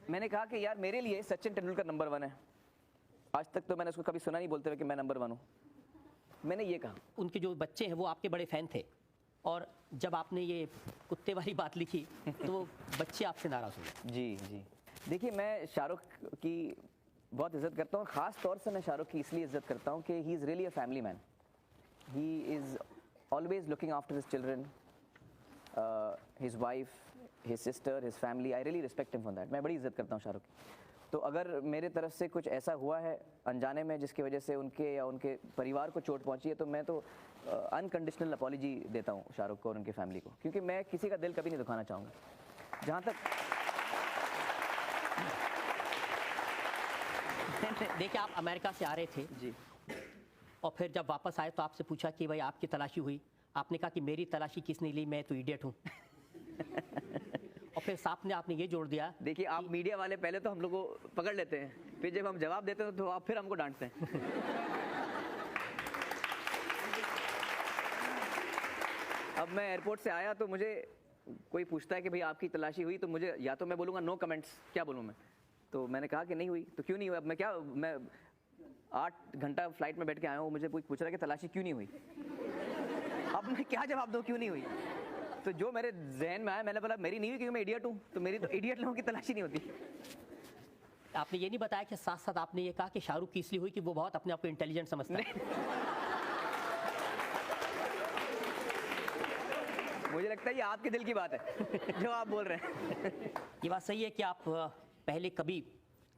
मैंने कहा कि यार मेरे लिए सचिन तेंदुलकर नंबर 1 है। आज तक तो मैंने उसको कभी सुना नहीं बोलते हुए कि मैं नंबर 1 हूँ। मैंने ये कहा। उनके जो बच्चे हैं वो आपके बड़े फ़ैन थे, और जब आपने ये कुत्ते वाली बात लिखी तो वो बच्चे आपसे नाराज़ हुए। जी जी, देखिए मैं शाहरुख की बहुत इज़्ज़त करता हूँ, ख़ास तौर से मैं शाहरुख की इसलिए इज़्ज़त करता हूँ कि he is really a family man. He is always looking after his children, his wife, his sister, his family. I really respect him for that. मैं बड़ी इज़्ज़त करता हूँ शाहरुख की। तो अगर मेरे तरफ से कुछ ऐसा हुआ है अनजाने में जिसकी वजह से उनके या उनके परिवार को चोट पहुंची है, तो मैं तो अनकंडीशनल अपॉलॉजी देता हूं शाहरुख को और उनकी फैमिली को, क्योंकि मैं किसी का दिल कभी नहीं दुखाना चाहूँगा। जहाँ तक देखिए, आप अमेरिका से आ रहे थे जी, और फिर जब वापस आए तो आपसे पूछा कि भाई आपकी तलाशी हुई, आपने कहा कि मेरी तलाशी किसने ली, मैं तो इडियट हूँ। और फिर साथ ने आपने ये जोड़ दिया। देखिए आप मीडिया वाले पहले तो हम लोग को पकड़ लेते हैं, फिर जब हम जवाब देते हैं तो आप फिर हमको डांटते हैं। अब मैं एयरपोर्ट से आया तो मुझे कोई पूछता है कि भाई आपकी तलाशी हुई, तो मुझे या तो मैं बोलूँगा नो कमेंट्स, क्या बोलूँ मैं। तो मैंने कहा कि नहीं हुई। तो क्यों नहीं हुई? अब मैं 8 घंटा फ्लाइट में बैठ के आया हूँ, मुझे कोई पूछ रहा है कि तलाशी क्यों नहीं हुई। अब मैं क्या जवाब दूँ, क्यों नहीं हुई? तो जो मेरे जहन में आया, मैंने बोला मेरी नहीं हुई क्योंकि मैं इडियट हूँ, तो मेरी तो इडियट लोगों की तलाशी नहीं होती। आपने ये नहीं बताया कि साथ साथ आपने ये कहा कि शाहरुख की इसलिए हुई कि वो बहुत अपने आप को इंटेलिजेंट समझता है। मुझे लगता है ये आपके दिल की बात है जो आप बोल रहे हैं। ये बात सही है कि आप पहले कभी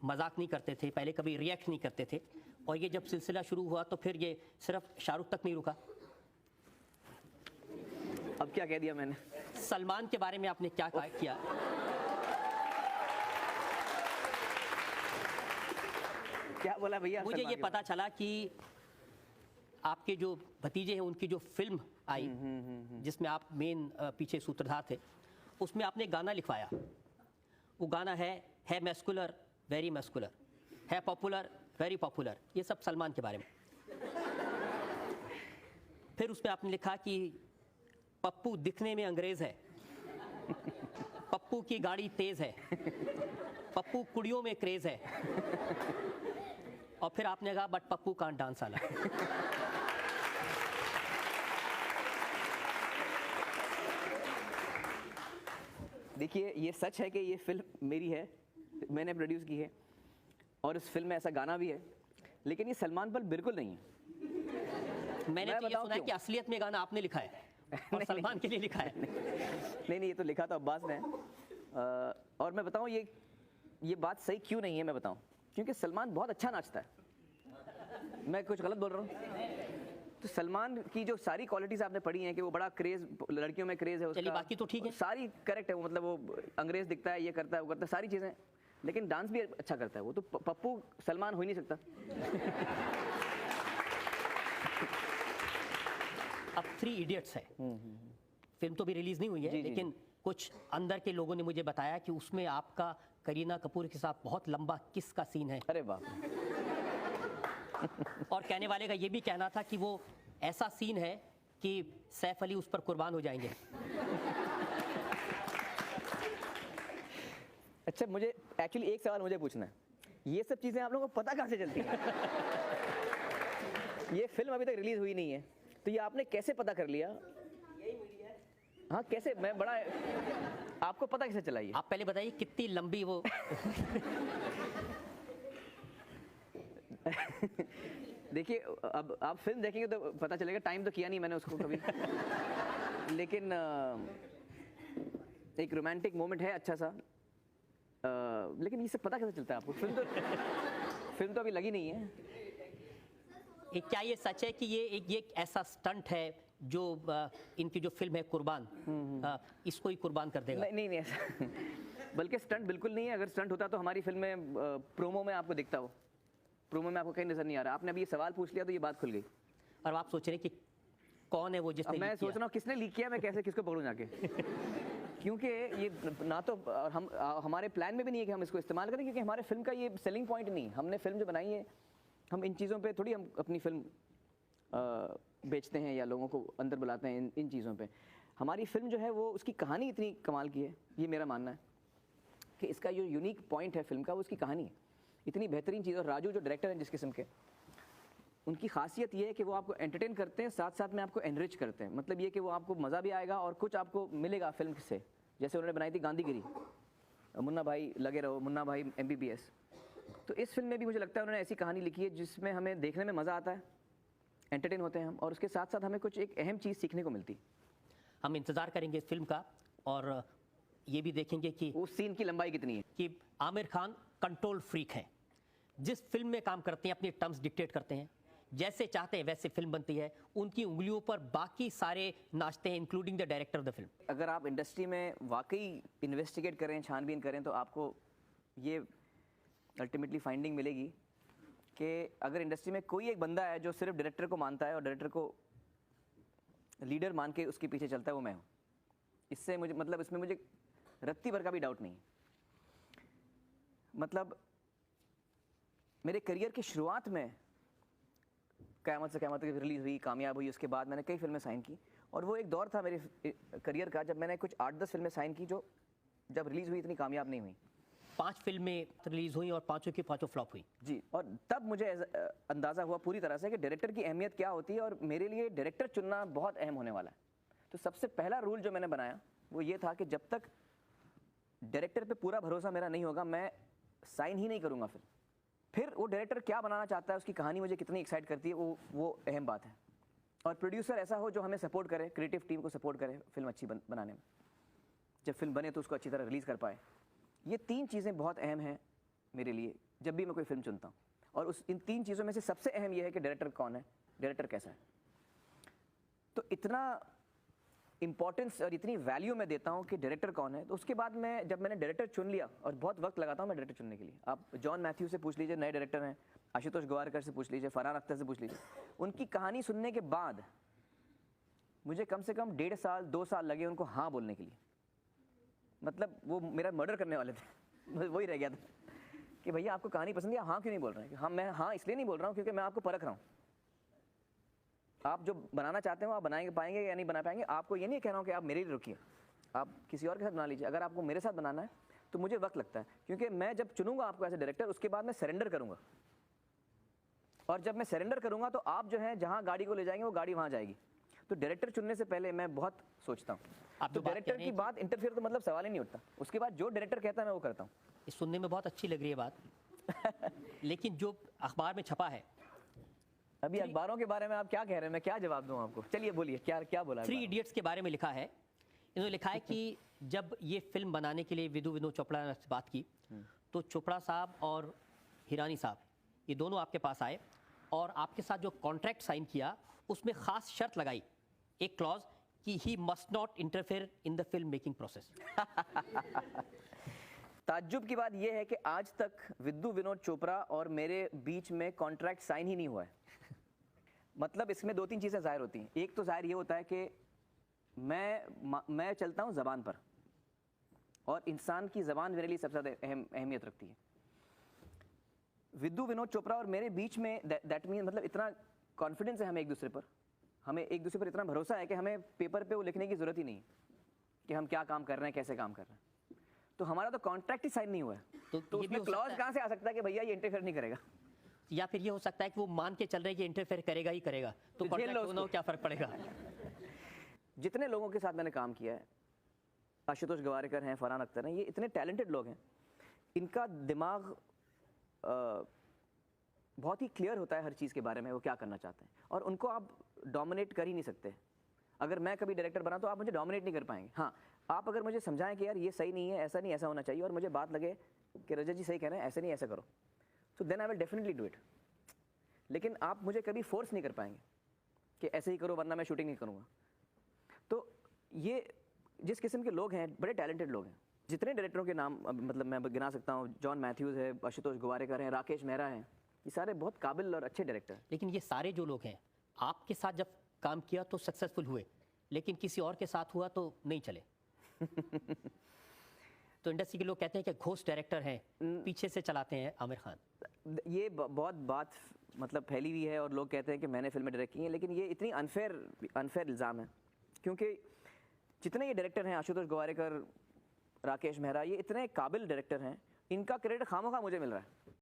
मजाक नहीं करते थे, पहले कभी रिएक्ट नहीं करते थे, और ये जब सिलसिला शुरू हुआ तो फिर ये सिर्फ शाहरुख तक नहीं रुका। अब क्या कह दिया मैंने? सलमान के बारे में आपने क्या किया? क्या बोला भैया? मुझे ये पता चला कि आपके जो भतीजे हैं उनकी जो फिल्म आई जिसमें आप मेन पीछे सूत्रधार थे, उसमें आपने गाना लिखवाया। वो गाना है मैस्कुलर, वेरी मैस्कुलर, है पॉपुलर, वेरी पॉपुलर। ये सब सलमान के बारे में। फिर उसमें आपने लिखा कि पप्पू दिखने में अंग्रेज है, पप्पू की गाड़ी तेज है, पप्पू कुड़ियों में क्रेज है, और फिर आपने कहा बट पप्पू कांट डांस आला। देखिए ये सच है कि ये फिल्म मेरी है, मैंने प्रोड्यूस की है, और इस फिल्म में ऐसा गाना भी है, लेकिन ये सलमान पर बिल्कुल नहीं है। मैंने तो ये सुना है कि असलियत में गाना आपने लिखा है और सलमान के लिए लिखा है। नहीं, ये तो लिखा तो अब्बास ने है। और मैं बताऊं ये बात सही क्यों नहीं है, मैं बताऊं, क्योंकि सलमान बहुत अच्छा नाचता है। मैं कुछ गलत बोल रहा हूँ? तो सलमान की जो सारी क्वालिटीज आपने पढ़ी हैं कि वो बड़ा क्रेज, लड़कियों में क्रेज है उसका, चलिए बाकी तो ठीक है, सारी करेक्ट है। वो मतलब वो अंग्रेज दिखता है, ये करता है, वो करता है, सारी चीजें, लेकिन डांस भी अच्छा करता है। वो तो पप्पू सलमान हो ही नहीं सकता। अब 3 इडियट्स है, फिल्म तो भी रिलीज नहीं हुई है, लेकिन कुछ अंदर के लोगों ने मुझे बताया कि उसमें आपका करीना कपूर के साथ बहुत लंबा किस का सीन है। अरे बाप। और कहने वाले का ये भी कहना था कि वो ऐसा सीन है कि सैफ अली उस पर कुर्बान हो जाएंगे। अच्छा, मुझे एक्चुअली एक सवाल मुझे पूछना है, ये सब चीजें आप लोगों को पता कहाँ से चलती हैं? ये फिल्म अभी तक रिलीज हुई नहीं है, तो ये आपने कैसे पता कर लिया? हाँ कैसे? मैं बड़ा, आपको पता कैसे चला ये? आप पहले बताइए कितनी लंबी वो। देखिए अब आप फिल्म देखेंगे तो पता चलेगा, टाइम तो किया नहीं मैंने उसको कभी। लेकिन एक रोमांटिक मोमेंट है अच्छा सा, लेकिन ये सब पता कैसे चलता है आपको? फिल्म तो अभी लगी नहीं है। क्या ये सच है कि ये एक ऐसा स्टंट है जो इनकी जो फिल्म है कुर्बान, इसको ही कुर्बान कर देगा? नहीं ऐसा बल्कि स्टंट बिल्कुल नहीं है। अगर स्टंट होता तो हमारी फिल्म में प्रोमो में आपको दिखता हो, प्रोमो में आपको कहीं नजर नहीं आ रहा। आपने अभी ये सवाल पूछ लिया तो ये बात खुल गई। और आप सोच रहे हैं कि कौन है वो जिसने मैं सोच रहा हूँ किसने लीक किया, मैं कैसे किसको पकड़ूं जाके। क्योंकि ये ना तो हमारे प्लान में भी नहीं है कि हम इसको इस्तेमाल करें, क्योंकि हमारे फिल्म का ये सेलिंग पॉइंट नहीं। हमने फिल्म जो बनाई है, हम इन चीज़ों पे थोड़ी हम अपनी फिल्म बेचते हैं या लोगों को अंदर बुलाते हैं इन चीज़ों पे। हमारी फिल्म जो है वो उसकी कहानी इतनी कमाल की है, ये मेरा मानना है। कि इसका जो यूनिक पॉइंट है फिल्म का वो उसकी कहानी है। इतनी बेहतरीन चीज़। और राजू जो डायरेक्टर हैं जिस किस्म के, उनकी खासियत ये है कि वो आपको एंटरटेन करते हैं, साथ साथ में आपको एनरिच करते हैं। मतलब ये कि वो आपको मज़ा भी आएगा और कुछ आपको मिलेगा फिल्म से। जैसे उन्होंने बनाई थी गांधीगिरी, मुन्ना भाई लगे रहो, मुन्ना भाई MBBS। तो इस फिल्म में भी मुझे लगता है उन्होंने ऐसी कहानी लिखी है जिसमें हमें देखने में मज़ा आता है, एंटरटेन होते हैं हम, और उसके साथ साथ हमें कुछ एक अहम चीज़ सीखने को मिलती है। हम इंतज़ार करेंगे इस फिल्म का, और ये भी देखेंगे कि उस सीन की लंबाई कितनी है। कि आमिर खान कंट्रोल फ्रीक है, जिस फिल्म में काम करते हैं अपनी टर्म्स डिक्टेट करते हैं, जैसे चाहते हैं वैसे फिल्म बनती है, उनकी उंगलियों पर बाकी सारे नाचते हैं, including the director of the film. अगर आप इंडस्ट्री में वाकई इन्वेस्टिगेट करें, छानबीन करें, तो आपको ये अल्टीमेटली फाइंडिंग मिलेगी कि अगर इंडस्ट्री में कोई एक बंदा है जो सिर्फ डायरेक्टर को मानता है और डायरेक्टर को लीडर मान के उसके पीछे चलता है, वो मैं हूँ। इससे मुझे मतलब इसमें मुझे रत्ती भर का भी डाउट नहीं है। मतलब मेरे करियर की शुरुआत में क़यामत से क़यामत तक रिलीज़ हुई, कामयाब हुई, उसके बाद मैंने कई फिल्में साइन की, और वो एक दौर था मेरे करियर का जब मैंने कुछ 8-10 फिल्में साइन की जो जब रिलीज़ हुई इतनी कामयाब नहीं हुई। 5 फिल्में रिलीज़ हुई और 5 की 5 फ्लॉप हुई। जी, और तब मुझे अंदाज़ा हुआ पूरी तरह से कि डायरेक्टर की अहमियत क्या होती है, और मेरे लिए डायरेक्टर चुनना बहुत अहम होने वाला है। तो सबसे पहला रूल जो मैंने बनाया वो ये था कि जब तक डायरेक्टर पे पूरा भरोसा मेरा नहीं होगा, मैं साइन ही नहीं करूँगा फिर वो डायरेक्टर क्या बनाना चाहता है, उसकी कहानी मुझे कितनी एक्साइट करती है, वो अहम बात है। और प्रोड्यूसर ऐसा हो जो हमें सपोर्ट करे, क्रिएटिव टीम को सपोर्ट करे फिल्म अच्छी बनाने में, जब फिल्म बने तो उसको अच्छी तरह रिलीज़ कर पाए। ये 3 चीज़ें बहुत अहम हैं मेरे लिए जब भी मैं कोई फिल्म चुनता हूँ। और इन 3 चीज़ों में से सबसे अहम ये है कि डायरेक्टर कौन है, डायरेक्टर कैसा है। तो इतना इंपॉर्टेंस और इतनी वैल्यू मैं देता हूँ कि डायरेक्टर कौन है। तो उसके बाद जब मैंने डायरेक्टर चुन लिया, और बहुत वक्त लगाता हूँ मैं डायरेक्टर चुनने के लिए। आप जॉन मैथ्यू से पूछ लीजिए, नए डायरेक्टर हैं, आशुतोष गोवारकर से पूछ लीजिए, फरहान अख्तर से पूछ लीजिए, उनकी कहानी सुनने के बाद मुझे कम से कम 1.5 साल 2 साल लगे उनको हाँ बोलने के लिए। मतलब वो मेरा मर्डर करने वाले थे वही रह गया था कि भैया आपको कहानी पसंद है, हाँ क्यों नहीं बोल रहे हैं। हाँ, मैं हाँ इसलिए नहीं बोल रहा हूँ क्योंकि मैं आपको परख रहा हूँ। आप जो बनाना चाहते हो आप बनाएंगे, पाएंगे या नहीं बना पाएंगे। आपको ये नहीं कह रहा हूँ कि आप मेरे लिए रुकिए, आप किसी और के साथ बना लीजिए। अगर आपको मेरे साथ बनाना है तो मुझे वक्त लगता है, क्योंकि मैं जब चुनूंगा आपको एज ए डायरेक्टर, उसके बाद मैं सरेंडर करूंगा। और जब मैं सरेंडर करूंगा तो आप जो है जहां गाड़ी को ले जाएंगे वो गाड़ी वहां जाएगी। तो डायरेक्टर चुनने से पहले मैं बहुत सोचता हूँ। तो डायरेक्टर की बात इंटरफेयर तो मतलब सवाल ही नहीं उठता। उसके बाद जो डायरेक्टर कहता है मैं वो करता हूँ। ये सुनने में बहुत अच्छी लग रही है बात लेकिन जो अखबार में छपा है, अभी अखबारों के बारे में आप क्या कह रहे हैं, मैं क्या जवाब दूं आपको। चलिए बोलिए, क्या क्या बोला। 3 इडियट्स के बारे में लिखा है। इन्होंने लिखा है कि जब ये फिल्म बनाने के लिए विनोद चोपड़ा ने बात की तो चोपड़ा साहब और हिरानी साहब ये दोनों आपके पास आए और आपके साथ जो कॉन्ट्रैक्ट साइन किया उसमें खास शर्त लगाई, एक क्लॉज कि he must not interfere in the film making process. ताज्जुब की बात यह है कि आज तक विनोद चोपड़ा और मेरे बीच में कॉन्ट्रैक्ट साइन ही नहीं हुआ है। मतलब इसमें 2-3 चीज़ें ज़ाहिर होती हैं। एक तो ज़ाहिर ये होता है कि मैं चलता हूँ ज़बान पर, और इंसान की ज़बान मेरे लिए सबसे ज़्यादा अहमियत रखती है। विनोद चोपड़ा और मेरे बीच में दैट मीन मतलब इतना कॉन्फिडेंस है हमें एक दूसरे पर, हमें एक दूसरे पर इतना भरोसा है कि हमें पेपर पे वो लिखने की ज़रूरत ही नहीं कि हम क्या काम कर रहे हैं, कैसे काम कर रहे हैं। तो हमारा तो कॉन्ट्रैक्ट ही साइन नहीं हुआ है, तो उसमें क्लॉज कहाँ से आ सकता है कि भैया ये इंटरफेयर नहीं करेगा। या फिर ये हो सकता है कि वो मान के चल रहे हैं कि इंटरफेयर करेगा ही करेगा, तो कॉन्ट्रैक्ट क्या फ़र्क पड़ेगा। जितने लोगों के साथ मैंने काम किया है, आशुतोष गोवारकर हैं, फरहान अख्तर हैं, ये इतने टैलेंटेड लोग हैं, इनका दिमाग बहुत ही क्लियर होता है हर चीज़ के बारे में, वो क्या करना चाहते हैं, और उनको आप डोमिनेट कर ही नहीं सकते। अगर मैं कभी डायरेक्टर बना तो आप मुझे डोमिनेट नहीं कर पाएंगे। हाँ, आप अगर मुझे समझाएं कि यार ये सही नहीं है, ऐसा नहीं, ऐसा होना चाहिए, और मुझे बात लगे कि रजत जी सही कह रहे हैं, ऐसे नहीं ऐसा करो, तो then I will definitely do it. लेकिन आप मुझे कभी फोर्स नहीं कर पाएंगे कि ऐसे ही करो वरना मैं शूटिंग नहीं करूँगा। तो ये जिस किस्म के लोग हैं, बड़े टैलेंटेड लोग हैं। जितने डायरेक्टरों के नाम मतलब मैं गिना सकता हूँ, जॉन मैथ्यूज़ है, आशुतोष गोवारकर हैं, राकेश मेहरा हैं, ये सारे बहुत काबिल और अच्छे डायरेक्टर हैं। लेकिन ये सारे जो लोग हैं आपके साथ जब काम किया तो सक्सेसफुल हुए, लेकिन किसी और के साथ हुआ तो नहीं चले। तो इंडस्ट्री के लोग कहते हैं कि घोस्ट डायरेक्टर हैं, पीछे से चलाते हैं आमिर खान। ये बहुत बात मतलब फैली हुई है और लोग कहते हैं कि मैंने फिल्में डायरेक्ट की हैं, लेकिन ये इतनी अनफेयर इल्ज़ाम है, क्योंकि जितने ये डायरेक्टर हैं, आशुतोष गोवारकर, राकेश मेहरा, ये इतने काबिल डायरेक्टर हैं, इनका क्रेडिट खामोखा मुझे मिल रहा है।